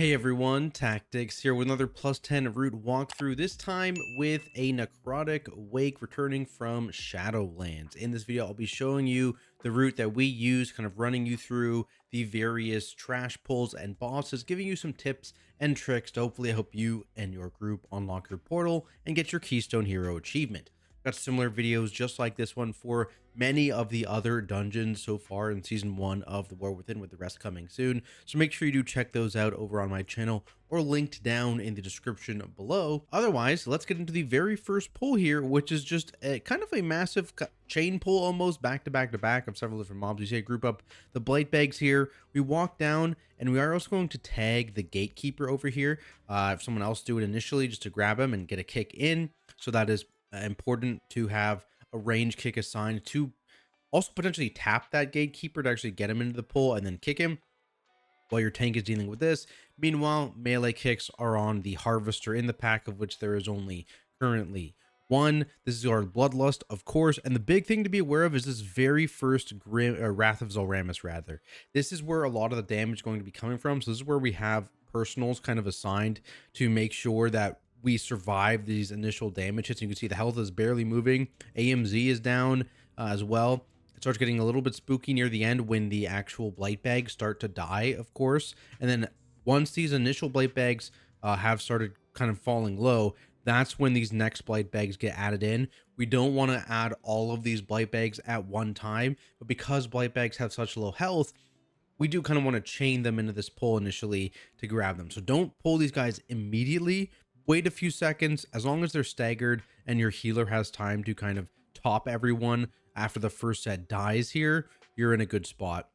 Hey everyone, Tactics here with another plus 10 route walkthrough, this time with a necrotic wake returning from Shadowlands. In this video, I'll be showing you the route that we use, kind of running you through the various trash pulls and bosses, giving you some tips and tricks to hopefully help you and your group unlock your portal and get your Keystone Hero achievement. Got similar videos just like this one for many of the other dungeons so far in season 1 of the War Within, with the rest coming soon. So make sure you do check those out over on my channel or linked down in the description below. Otherwise, let's get into the very first pull here, which is just a kind of a massive chain pull, almost back to back to back of several different mobs. You see, group up the blight bags here. We walk down, and we are also going to tag the gatekeeper over here. If someone else do it initially, just to grab him and get a kick in. So that is important to have a range kick assigned to also potentially tap that gatekeeper to actually get him into the pull and then kick him while your tank is dealing with this. Meanwhile, melee kicks are on the harvester in the pack, of which there is only currently one. This is our bloodlust, of course, and the big thing to be aware of is this very first Wrath of Zul'Ramis. Rather, this is where a lot of the damage is going to be coming from. So this is where we have personals kind of assigned to make sure that we survive these initial damage hits. You can see the health is barely moving. AMZ is down as well. It starts getting a little bit spooky near the end when the actual blight bags start to die, of course. And then once these initial blight bags have started kind of falling low, that's when these next blight bags get added in. We don't want to add all of these blight bags at one time, but because blight bags have such low health, we do kind of want to chain them into this pull initially to grab them. So don't pull these guys immediately. Wait a few seconds. As long as they're staggered and your healer has time to kind of top everyone after the first set dies here, you're in a good spot.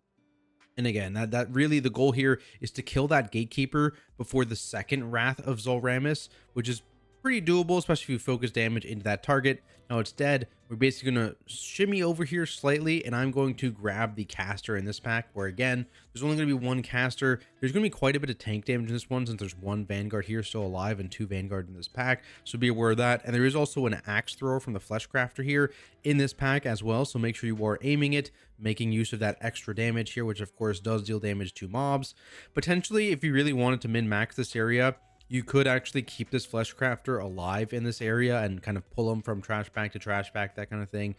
And again, that really the goal here is to kill that gatekeeper before the second Wrath of Zul'Ramis, which is pretty doable, especially if you focus damage into that target. Now it's dead. We're basically going to shimmy over here slightly, and I'm going to grab the caster in this pack, where again, there's only going to be one caster. There's going to be quite a bit of tank damage in this one, since there's one Vanguard here still alive and two Vanguard in this pack, so be aware of that. And there is also an axe thrower from the Flesh Crafter here in this pack as well, so make sure you are aiming it, making use of that extra damage here, which of course does deal damage to mobs. Potentially, if you really wanted to min-max this area, you could actually keep this Flesh Crafter alive in this area and kind of pull them from trash bag to trash bag, that kind of thing,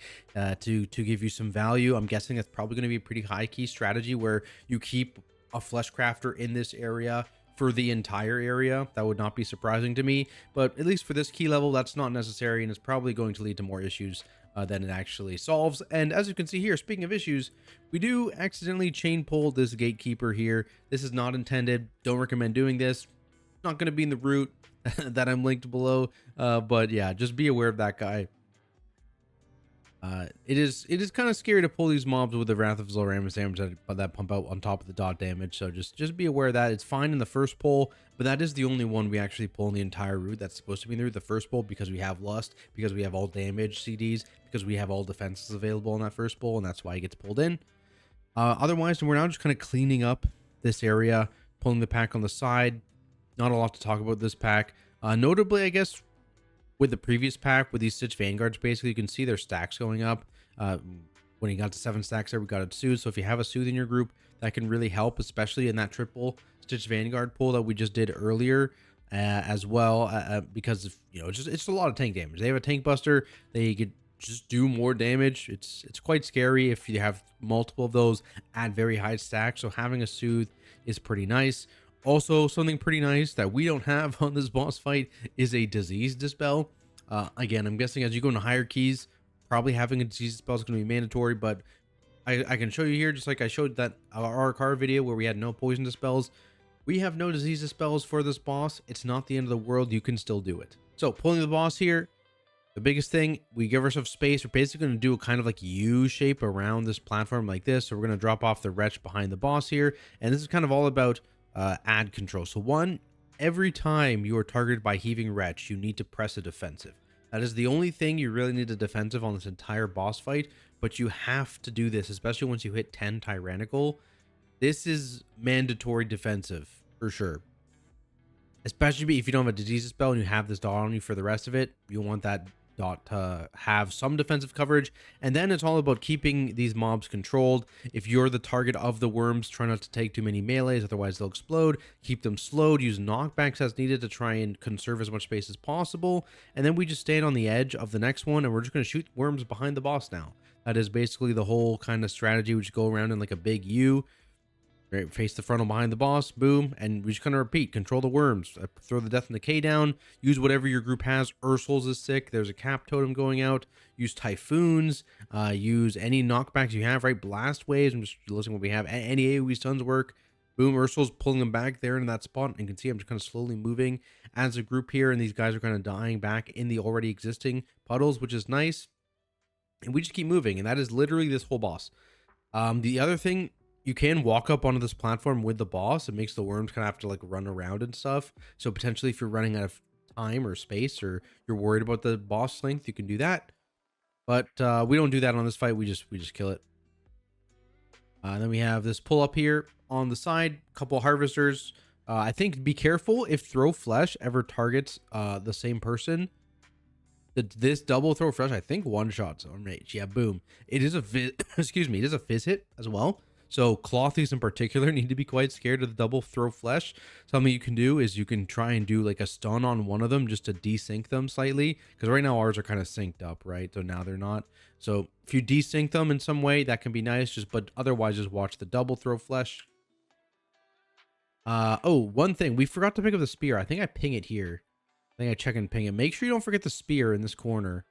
to give you some value. I'm guessing it's probably going to be a pretty high key strategy where you keep a Flesh Crafter in this area for the entire area. That would not be surprising to me, but at least for this key level, that's not necessary, and it's probably going to lead to more issues than it actually solves. And as you can see here, speaking of issues, we do accidentally chain pull this gatekeeper here. This is not intended. Don't recommend doing this. Not going to be in the route that I'm linked below, but yeah, just be aware of that guy. It is kind of scary to pull these mobs with the Wrath of Zul'Ramis damage that pump out on top of the dot damage, so just be aware of that. It's fine in the first pull, but that is the only one we actually pull in the entire route that's supposed to be in the route. The first pull, because we have Lust, because we have all damage CDs, because we have all defenses available in that first pull, and that's why it gets pulled in. Otherwise, we're now just kind of cleaning up this area, pulling the pack on the side. Not a lot to talk about this pack. Notably, I guess, with the previous pack, with these Stitch Vanguards, basically, you can see their stacks going up. When you got to 7 stacks there, we got a Soothe. So if you have a Soothe in your group, that can really help, especially in that triple Stitch Vanguard pull that we just did earlier as well, because, it's just a lot of tank damage. They have a Tank Buster. They could just do more damage. It's quite scary if you have multiple of those at very high stacks. So having a Soothe is pretty nice. Also, something pretty nice that we don't have on this boss fight is a Disease Dispel. Again, I'm guessing as you go into higher keys, probably having a Disease Dispel is going to be mandatory, but I can show you here, just like I showed that our car video where we had no Poison Dispels. We have no Disease Dispels for this boss. It's not the end of the world. You can still do it. So, pulling the boss here, the biggest thing, we give ourselves space. We're basically going to do a kind of like U shape around this platform like this. So, we're going to drop off the wretch behind the boss here, and this is kind of all about ad control. So one, every time you are targeted by Heaving Wretch, you need to press a defensive. That is the only thing you really need a defensive on this entire boss fight, but you have to do this, especially once you hit 10 Tyrannical. This is mandatory defensive for sure. Especially if you don't have a Disease Spell and you have this dot on you for the rest of it, you want that have some defensive coverage, and then it's all about keeping these mobs controlled. If you're the target of the worms, try not to take too many melees, otherwise they'll explode. Keep them slowed, use knockbacks as needed to try and conserve as much space as possible, and then we just stand on the edge of the next one, and we're just going to shoot worms behind the boss now. That is basically the whole kind of strategy. We just go around in like a big U, right, face the frontal behind the boss, boom, and we just kind of repeat. Control the worms, throw the death and decay down, use whatever your group has. Ursul's is sick, there's a cap totem going out, use typhoons, use any knockbacks you have, right? Blast waves, I'm just listing what we have. Any AoE stuns work. Boom, Ursul's pulling them back there in that spot, and you can see I'm just kind of slowly moving as a group here, and these guys are kind of dying back in the already existing puddles, which is nice. And we just keep moving, and that is literally this whole boss. The other thing, you can walk up onto this platform with the boss. It makes the worms kind of have to like run around and stuff. So potentially if you're running out of time or space, or you're worried about the boss length, you can do that. But we don't do that on this fight. We just kill it. Then we have this pull up here on the side, couple harvesters. I think be careful if throw flesh ever targets the same person. This double throw flesh, I think one shots on rage. Yeah, boom. It is a excuse me, it is a fizz hit as well. So clothies in particular need to be quite scared of the double throw flesh. Something you can do is you can try and do like a stun on one of them just to desync them slightly, because right now ours are kind of synced up, right? So now they're not. So if you desync them in some way, that can be nice. But otherwise, just watch the double throw flesh. Oh, one thing we forgot to pick up the spear. I think I ping it here. I think I check and ping it. Make sure you don't forget the spear in this corner.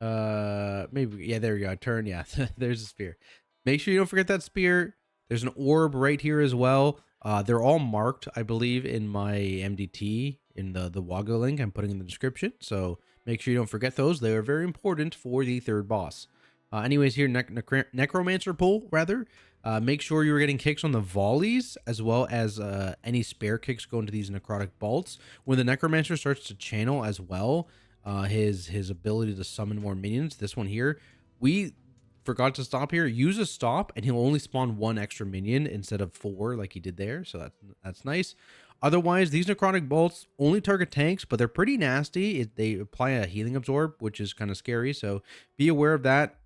Maybe, yeah, there we go. Turn, yeah, there's a spear. Make sure you don't forget that spear. There's an orb right here as well. They're all marked, I believe, in my MDT in the Wago link I'm putting in the description. So make sure you don't forget those. They are very important for the third boss. Anyways, here, Necromancer pull, rather. Make sure you're getting kicks on the volleys, as well as any spare kicks go into these necrotic bolts. When the Necromancer starts to channel as well, his ability to summon more minions, this one here, we forgot to stop here. Use a stop, and he'll only spawn one extra minion instead of 4 like he did there. So that's nice. Otherwise, these necrotic bolts only target tanks, but they're pretty nasty. They apply a healing absorb, which is kind of scary. So be aware of that.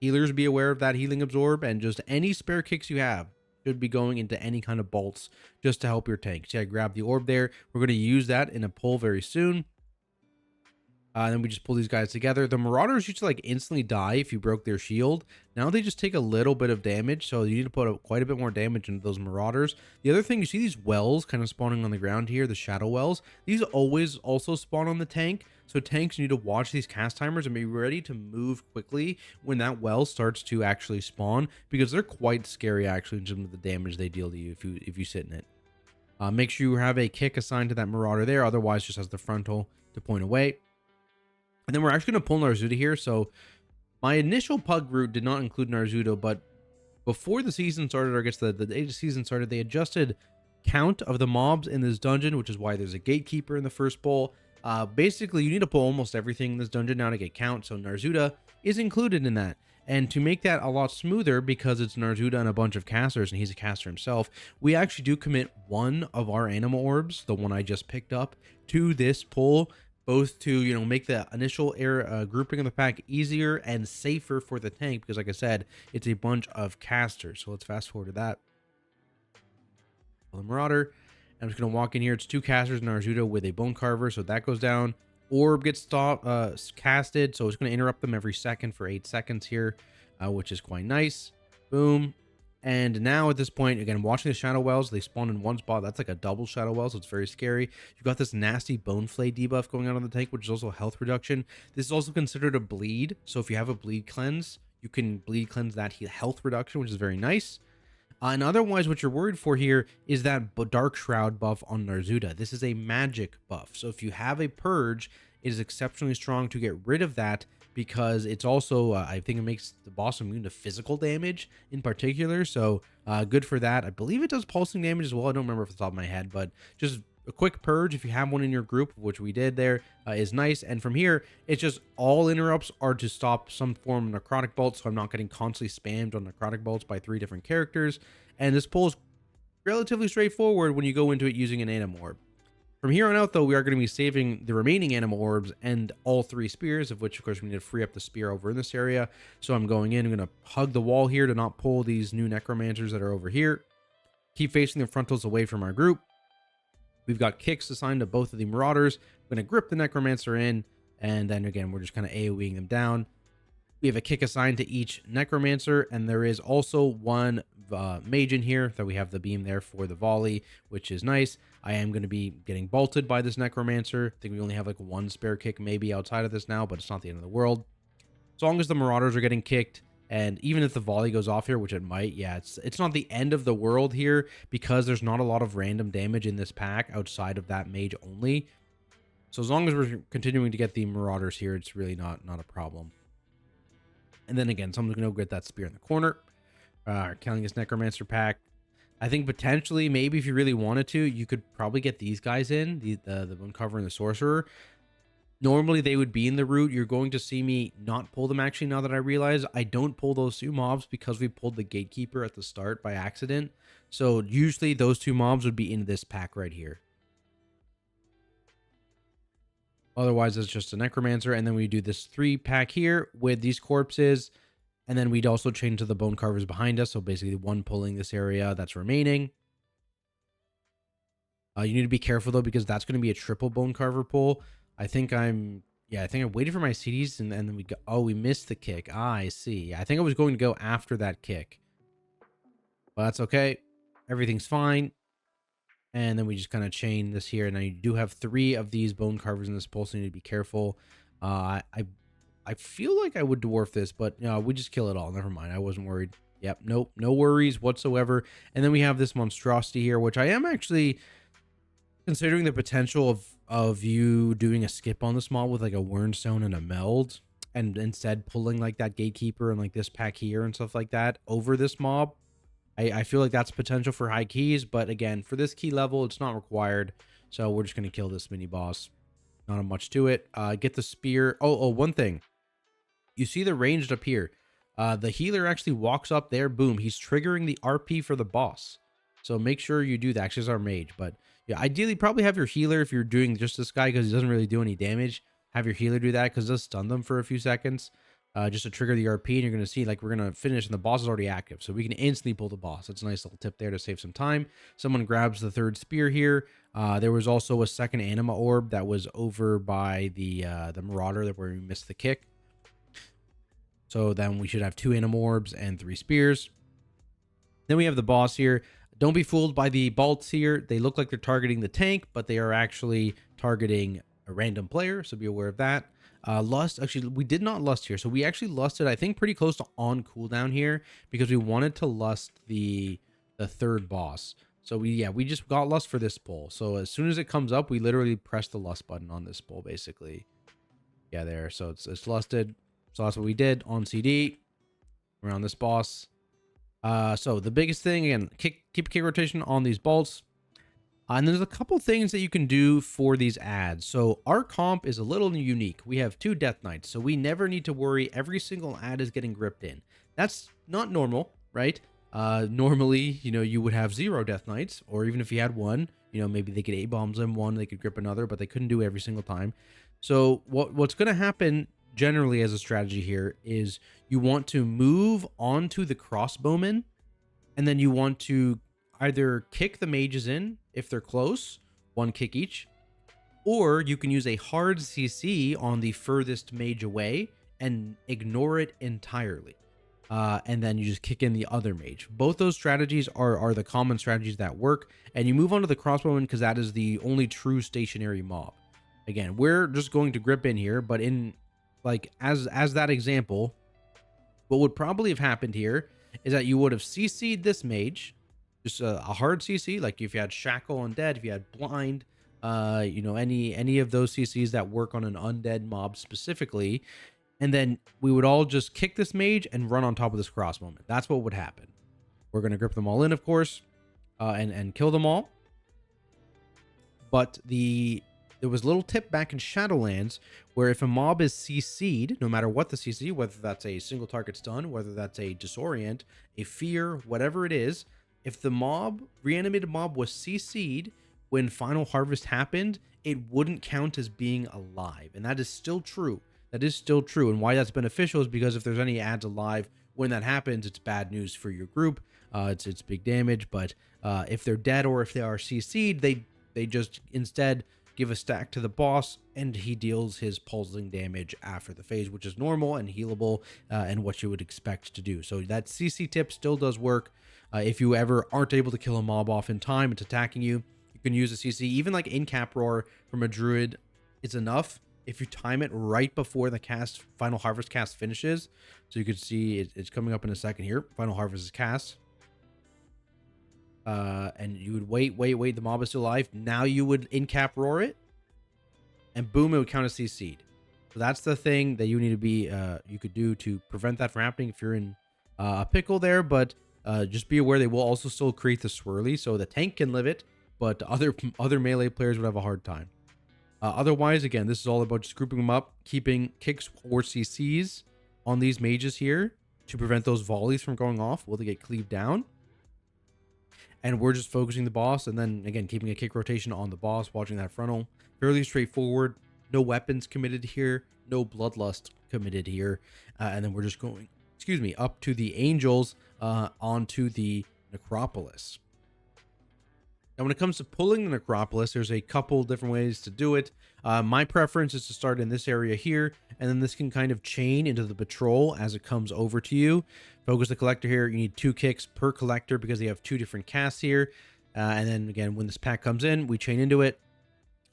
Healers, be aware of that healing absorb, and just any spare kicks you have should be going into any kind of bolts just to help your tank. See, I grabbed the orb there. We're going to use that in a pull very soon. And then we just pull these guys together. The Marauders used to like instantly die if you broke their shield. Now they just take a little bit of damage, so you need to put quite a bit more damage into those Marauders. The other thing, you see these wells kind of spawning on the ground here, the shadow wells. These always also spawn on the tank. So tanks need to watch these cast timers and be ready to move quickly when that well starts to actually spawn, because they're quite scary actually in terms of the damage they deal to you if you sit in it. Make sure you have a kick assigned to that Marauder there, otherwise just has the frontal to point away. And then we're actually going to pull Nar'zuda here. So my initial pug route did not include Nar'zuda, but before the season started, or I guess the age of season started, they adjusted count of the mobs in this dungeon, which is why there's a gatekeeper in the first pull. Basically, you need to pull almost everything in this dungeon now to get count, so Nar'zuda is included in that. And to make that a lot smoother, because it's Nar'zuda and a bunch of casters, and he's a caster himself, we actually do commit one of our animal orbs, the one I just picked up, to this pull, both to, you know, make the initial grouping of the pack easier and safer for the tank, because like I said, it's a bunch of casters. So let's fast forward to that. The Marauder. I'm just going to walk in here. It's 2 casters and Nar'zuda with a Bone Carver, so that goes down. Orb gets casted, so it's going to interrupt them every second for 8 seconds here, which is quite nice. Boom. And now at this point, again, watching the Shadow Wells, they spawn in one spot. That's like a double Shadow Well, so it's very scary. You've got this nasty Bone Flay debuff going on the tank, which is also health reduction. This is also considered a bleed, so if you have a bleed cleanse, you can bleed cleanse that health reduction, which is very nice. And otherwise, what you're worried for here is that Dark Shroud buff on Nar'zuda. This is a magic buff, so if you have a Purge, it is exceptionally strong to get rid of that, because it's also, I think it makes the boss immune to physical damage in particular, so good for that. I believe it does pulsing damage as well. I don't remember off the top of my head, but just a quick purge, if you have one in your group, which we did there, is nice. And from here, it's just all interrupts are to stop some form of necrotic bolts, so I'm not getting constantly spammed on necrotic bolts by 3 different characters. And this pull is relatively straightforward when you go into it using an Animorb. From here on out, though, we are going to be saving the remaining animal orbs and all 3 spears, of which, of course, we need to free up the spear over in this area. So I'm going in, I'm going to hug the wall here to not pull these new necromancers that are over here. Keep facing the frontals away from our group. We've got kicks assigned to both of the marauders. I'm going to grip the necromancer in, and then again, we're just kind of AoEing them down. We have a kick assigned to each necromancer, and there is also one mage in here that we have the beam there for the volley, which is nice. I am going to be getting bolted by this necromancer. I think we only have like 1 spare kick maybe outside of this now, but it's not the end of the world. As long as the marauders are getting kicked, and even if the volley goes off here, which it might, yeah, it's not the end of the world here, because there's not a lot of random damage in this pack outside of that mage only. So as long as we're continuing to get the marauders here, it's really not a problem. And then again, someone's going to get that spear in the corner. Killing this necromancer pack. I think potentially, maybe if you really wanted to, you could probably get these guys in, the bone cover and the sorcerer. Normally they would be in the route. You're going to see me not pull them, actually, now that I realize I don't pull those 2 mobs because we pulled the gatekeeper at the start by accident. So usually those 2 mobs would be in this pack right here. Otherwise, it's just a necromancer, and then we do this 3-pack here with these corpses. And then we'd also chain to the bone carvers behind us. So basically 1 pulling this area that's remaining. You need to be careful though, because that's going to be a triple bone carver pull. I think I waited for my CDs and then we missed the kick. I see. I think I was going to go after that kick. But that's okay. Everything's fine. And then we just kind of chain this here. Now you do have 3 of these bone carvers in this pull, so you need to be careful. I feel like I would dwarf this, but we just kill it all. Never mind. I wasn't worried. Yep. Nope. No worries whatsoever. And then we have this monstrosity here, which I am actually considering the potential of you doing a skip on this mob with like a Wernstone and a meld, and instead pulling like that gatekeeper and like this pack here and stuff like that over this mob. I feel like that's potential for high keys, but again, for this key level, it's not required. So we're just going to kill this mini boss. Not much to it. Get the spear. Oh, one thing. You see the ranged up here. The healer actually walks up there. Boom. He's triggering the RP for the boss. So make sure you do that. Actually, it's our mage. But yeah, ideally, probably have your healer if you're doing just this guy, because he doesn't really do any damage. Have your healer do that because it does stun them for a few seconds. Just to trigger the RP, and you're going to see like we're going to finish and the boss is already active. So we can instantly pull the boss. That's a nice little tip there to save some time. Someone grabs the 3rd spear here. There was also a 2nd anima orb that was over by the marauder where we missed the kick. So then we should have 2 anima orbs and 3 spears. Then we have the boss here. Don't be fooled by the bolts here. They look like they're targeting the tank, but they are actually targeting a random player. So be aware of that. Lust, actually, we did not lust here. So we actually lusted, I think, pretty close to on cooldown here because we wanted to lust the 3rd boss. So we just got lust for this pull. So as soon as it comes up, we literally press the lust button on this pull, basically. Yeah, there. So it's lusted. So that's what we did on CD around this boss. So the biggest thing, again, keep kick rotation on these bolts. And there's a couple things that you can do for these ads. So our comp is a little unique. We have 2 Death Knights, so we never need to worry every single ad is getting gripped in. That's not normal, right? Normally, you would have 0 Death Knights, or even if you had 1, maybe they could A-bombs them one, they could grip another, but they couldn't do it every single time. So what's going to happen generally as a strategy here is you want to move onto the crossbowmen, and then you want to either kick the mages in if they're close, 1 kick each, or you can use a hard CC on the furthest mage away and ignore it entirely. And then you just kick in the other mage. Both those strategies are the common strategies that work, and you move on to the crossbowman because that is the only true stationary mob. Again, we're just going to grip in here, but in like as that example, what would probably have happened here is that you would have CC'd this mage, just a hard CC, like if you had Shackle Undead, if you had Blind, any of those CCs that work on an undead mob specifically, and then we would all just kick this mage and run on top of this cross moment. That's what would happen. We're going to grip them all in, of course, and kill them all. But there was a little tip back in Shadowlands where if a mob is CC'd, no matter what the CC, whether that's a single target stun, whether that's a disorient, a fear, whatever it is, if the reanimated mob was CC'd, when Final Harvest happened, it wouldn't count as being alive. And that is still true. That is still true. And why that's beneficial is because if there's any ads alive when that happens, it's bad news for your group. It's big damage. But if they're dead or if they are CC'd, they just instead give a stack to the boss, and he deals his pulsing damage after the phase, which is normal and healable, and what you would expect to do. So that CC tip still does work. If you ever aren't able to kill a mob off in time, it's attacking you, you can use a CC. Even like in cap roar from a druid is enough if you time it right before the cast, Final Harvest cast finishes. So you can see it's coming up in a second here. Final Harvest is cast. And you would wait, the mob is still alive. Now you would in-cap roar it, and boom, it would count as CC'd. So that's the thing that you need to be, you could do to prevent that from happening if you're in a pickle there, but just be aware they will also still create the swirly, so the tank can live it, but other melee players would have a hard time. Otherwise, again, this is all about just grouping them up, keeping kicks or CCs on these mages here to prevent those volleys from going off while they get cleaved down. And we're just focusing the boss, and then again keeping a kick rotation on the boss, watching that frontal. Fairly straightforward. No weapons committed here, no bloodlust committed here, and then we're just going, up to the angels, onto the Necropolis. Now, when it comes to pulling the Necropolis, there's a couple different ways to do it. My preference is to start in this area here, and then this can kind of chain into the patrol as it comes over to you. Focus the collector here. You need 2 kicks per collector because they have 2 different casts here. And then again, when this pack comes in, we chain into it.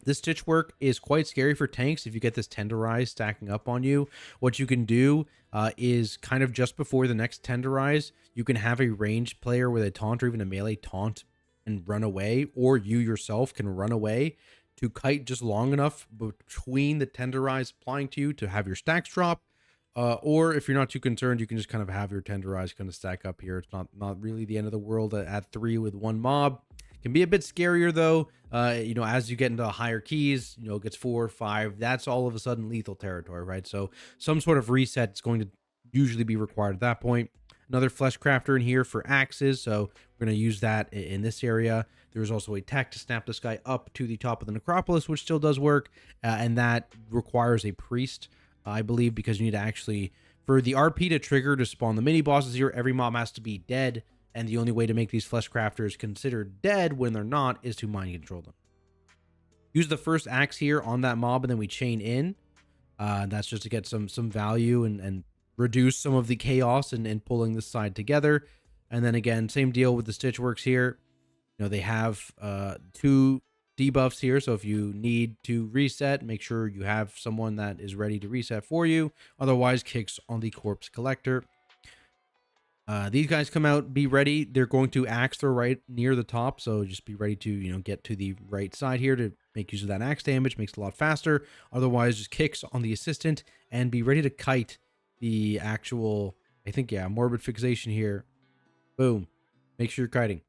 This stitch work is quite scary for tanks if you get this tenderize stacking up on you. What you can do is kind of just before the next tenderize, you can have a ranged player with a taunt or even a melee taunt and run away, or you yourself can run away to kite just long enough between the tenderize applying to you to have your stacks drop. Or if you're not too concerned, you can just kind of have your tenderize kind of stack up here. It's not really the end of the world at 3 with 1 mob. Can be a bit scarier though. As you get into higher keys, it gets 4 or 5. That's all of a sudden lethal territory, right? So some sort of reset is going to usually be required at that point. Another flesh crafter in here for axes, so we're going to use that in this area. There's also a tech to snap this guy up to the top of the Necropolis, which still does work, and that requires a priest, I believe, because you need to actually, for the RP to trigger to spawn the mini bosses here, every mob has to be dead, and the only way to make these flesh crafters considered dead when they're not is to mind control them. Use the first axe here on that mob, and then we chain in. That's just to get some value and reduce some of the chaos and pulling this side together. And then again, same deal with the stitch works here. They have 2 debuffs here, so if you need to reset, make sure you have someone that is ready to reset for you. Otherwise, kicks on the corpse collector. These guys come out, be ready. They're going to axe throw right near the top, so just be ready to get to the right side here to make use of that axe damage. Makes it a lot faster. Otherwise, just kicks on the assistant and be ready to kite the actual, morbid fixation here. Boom. Make sure you're kiting.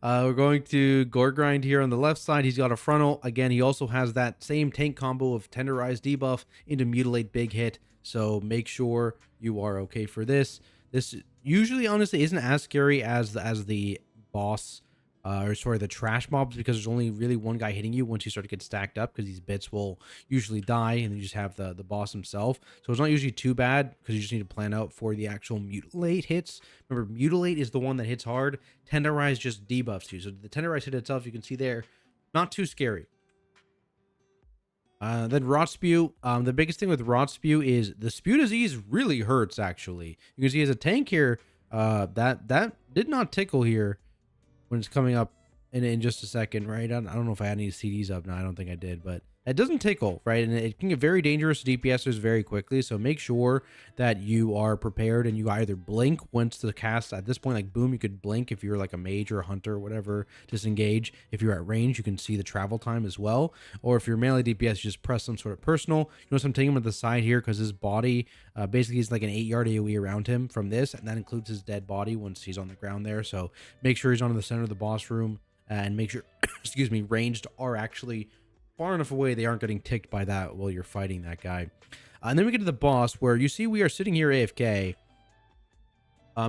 We're going to gore grind here on the left side. He's got a frontal. Again, he also has that same tank combo of tenderize debuff into mutilate big hit. So make sure you are okay for this. This usually, honestly, isn't as scary as the boss, the trash mobs, because there's only really 1 guy hitting you once you start to get stacked up, because these bits will usually die, and then you just have the boss himself. So it's not usually too bad, because you just need to plan out for the actual mutilate hits. Remember, mutilate is the one that hits hard. Tenderize just debuffs you. So the tenderize hit itself, you can see there, not too scary. Then Rot Spew. The biggest thing with Rot Spew is the spew disease really hurts, actually. You can see as a tank here, that did not tickle here when it's coming up in just a second, right? I don't know if I had any CDs up. No, I don't think I did, but it doesn't tickle, right? And it can get very dangerous to DPSers very quickly, so make sure that you are prepared and you either blink once the cast, at this point, like boom, you could blink if you're like a mage or a hunter or whatever, disengage. If you're at range, you can see the travel time as well. Or if you're melee DPS, you just press some sort of personal. You notice I'm taking him to the side here because his body basically is like an 8-yard AoE around him from this, and that includes his dead body once he's on the ground there. So make sure he's on the center of the boss room, and make sure, ranged are actually far enough away they aren't getting ticked by that while you're fighting that guy. And then we get to the boss, where you see we are sitting here AFK,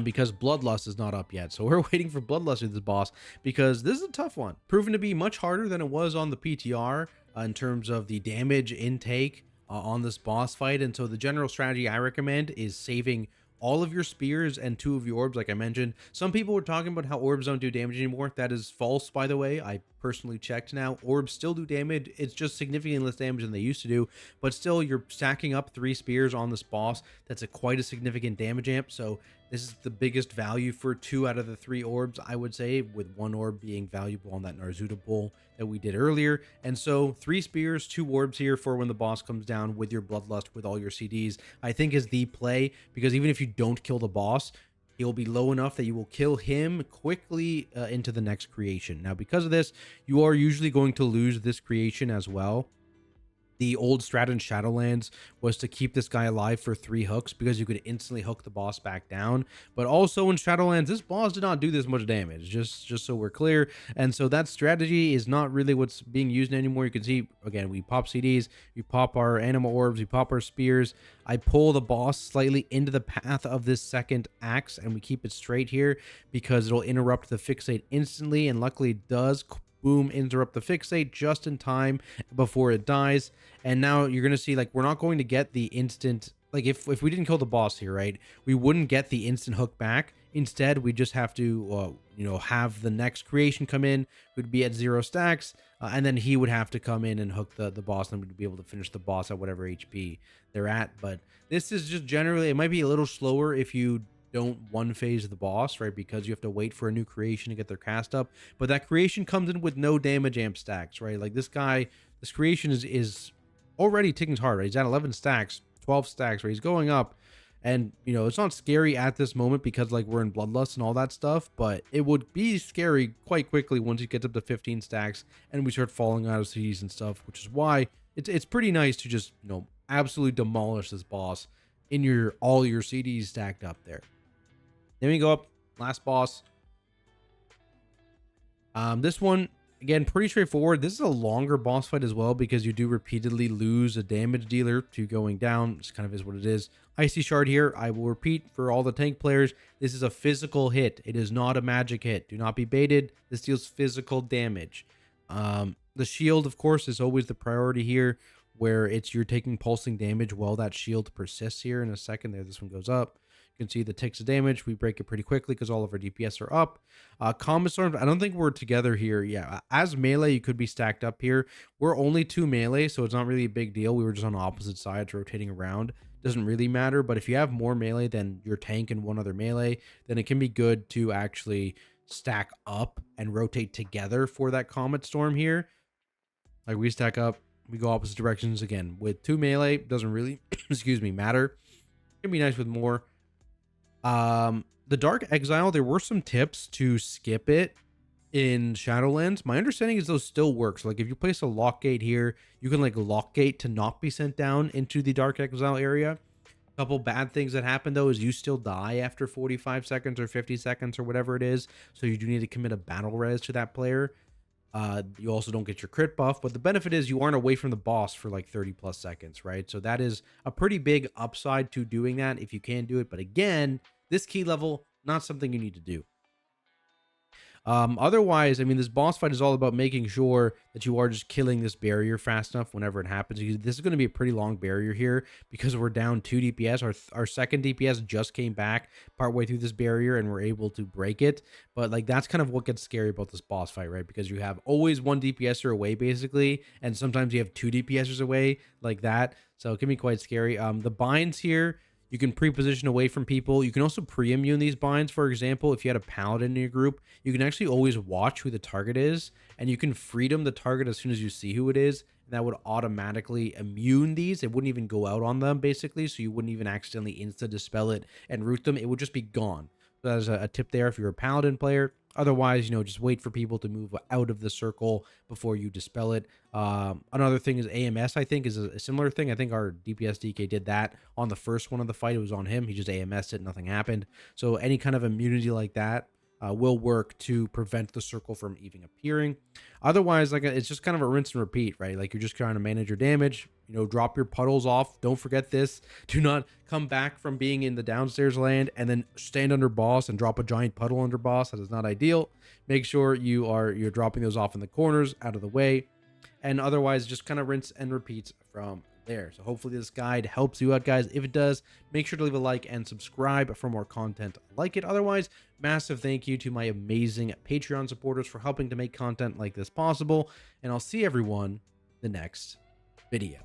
because Bloodlust is not up yet. So we're waiting for Bloodlust with this boss because this is a tough one. Proven to be much harder than it was on the PTR in terms of the damage intake on this boss fight. And so the general strategy I recommend is saving all of your spears and 2 of your orbs, like I mentioned. Some people were talking about how orbs don't do damage anymore. That is false, by the way. I personally checked now. Orbs still do damage. It's just significantly less damage than they used to do. But still, you're stacking up 3 spears on this boss. That's quite a significant damage amp. So this is the biggest value for 2 out of the 3 orbs, I would say, with 1 orb being valuable on that Nar'zuda pull that we did earlier. And so 3 spears, 2 orbs here for when the boss comes down with your Bloodlust, with all your CDs, I think is the play, because even if you don't kill the boss, he'll be low enough that you will kill him quickly into the next creation. Now, because of this, you are usually going to lose this creation as well. The old strat in Shadowlands was to keep this guy alive for 3 hooks because you could instantly hook the boss back down. But also in Shadowlands, this boss did not do this much damage, just so we're clear. And so that strategy is not really what's being used anymore. You can see, again, we pop CDs, we pop our animal orbs, we pop our spears. I pull the boss slightly into the path of this second axe, and we keep it straight here because it'll interrupt the fixate instantly, and luckily it does. Boom, interrupt the fixate just in time before it dies. And now you're going to see, like, we're not going to get the instant, like, if we didn't kill the boss here, right, we wouldn't get the instant hook back. Instead, we just have to, have the next creation come in, who'd be at 0 stacks, and then he would have to come in and hook the boss, and we'd be able to finish the boss at whatever HP they're at. But this is just generally, it might be a little slower if you don't one phase the boss, right, because you have to wait for a new creation to get their cast up. But that creation comes in with no damage amp stacks, right? Like this guy, this creation is already ticking hard, right? He's at 11 stacks, 12 stacks, right? He's going up, and it's not scary at this moment because like we're in Bloodlust and all that stuff, but it would be scary quite quickly once he gets up to 15 stacks and we start falling out of CDs and stuff, which is why it's pretty nice to just absolutely demolish this boss in all your CDs stacked up there. Then we go up, last boss. This one, again, pretty straightforward. This is a longer boss fight as well because you do repeatedly lose a damage dealer to going down. This kind of is what it is. Icy Shard here. I will repeat for all the tank players, this is a physical hit. It is not a magic hit. Do not be baited. This deals physical damage. The shield, of course, is always the priority here, where you're taking pulsing damage while that shield persists here. In a second there, this one goes up. You can see the ticks of damage. We break it pretty quickly because all of our DPS are up. Comet Storms, I don't think we're together here. Yeah, as melee, you could be stacked up here. We're only 2 melee, so it's not really a big deal. We were just on opposite sides rotating around. Doesn't really matter, but if you have more melee than your tank and one other melee, then it can be good to actually stack up and rotate together for that Comet Storm here. Like we stack up, we go opposite directions again. With 2 melee, doesn't really, matter. It can be nice with more. The Dark Exile, there were some tips to skip it in Shadowlands. My understanding is those still work. So like if you place a lock gate here, you can like lock gate to not be sent down into the Dark Exile area. A couple bad things that happen though is you still die after 45 seconds or 50 seconds or whatever it is. So you do need to commit a battle res to that player. You also don't get your crit buff, but the benefit is you aren't away from the boss for like 30 plus seconds, right? So that is a pretty big upside to doing that if you can do it. But again, this key level, not something you need to do. Otherwise, I mean, this boss fight is all about making sure that you are just killing this barrier fast enough whenever it happens. This is going to be a pretty long barrier here because we're down 2 DPS. Our second DPS just came back partway through this barrier and we're able to break it. But like, that's kind of what gets scary about this boss fight, right? Because you have always 1 DPSer away basically, and sometimes you have 2 DPSers away like that. So it can be quite scary. The binds here, you can pre-position away from people. You can also pre-immune these binds. For example, if you had a paladin in your group, you can actually always watch who the target is, and you can freedom the target as soon as you see who it is, and that would automatically immune these. It wouldn't even go out on them, basically, so you wouldn't even accidentally insta-dispel it and root them. It would just be gone. So that is a tip there if you're a paladin player. Otherwise, just wait for people to move out of the circle before you dispel it. Another thing is AMS, I think, is a similar thing. I think our DPS DK did that on the first one of the fight. It was on him. He just AMS'd it. Nothing happened. So any kind of immunity like that will work to prevent the circle from even appearing. Otherwise, like, it's just kind of a rinse and repeat, right? Like, you're just trying to manage your damage, you know, drop your puddles off. Don't forget this. Do not come back from being in the downstairs land and then stand under boss and drop a giant puddle under boss. That is not ideal. Make sure you're dropping those off in the corners, out of the way, and otherwise just kind of rinse and repeat from there. So hopefully this guide helps you out, guys. If it does, make sure to leave a like and subscribe for more content like it. Otherwise, massive thank you to my amazing Patreon supporters for helping to make content like this possible, and I'll see everyone in the next video.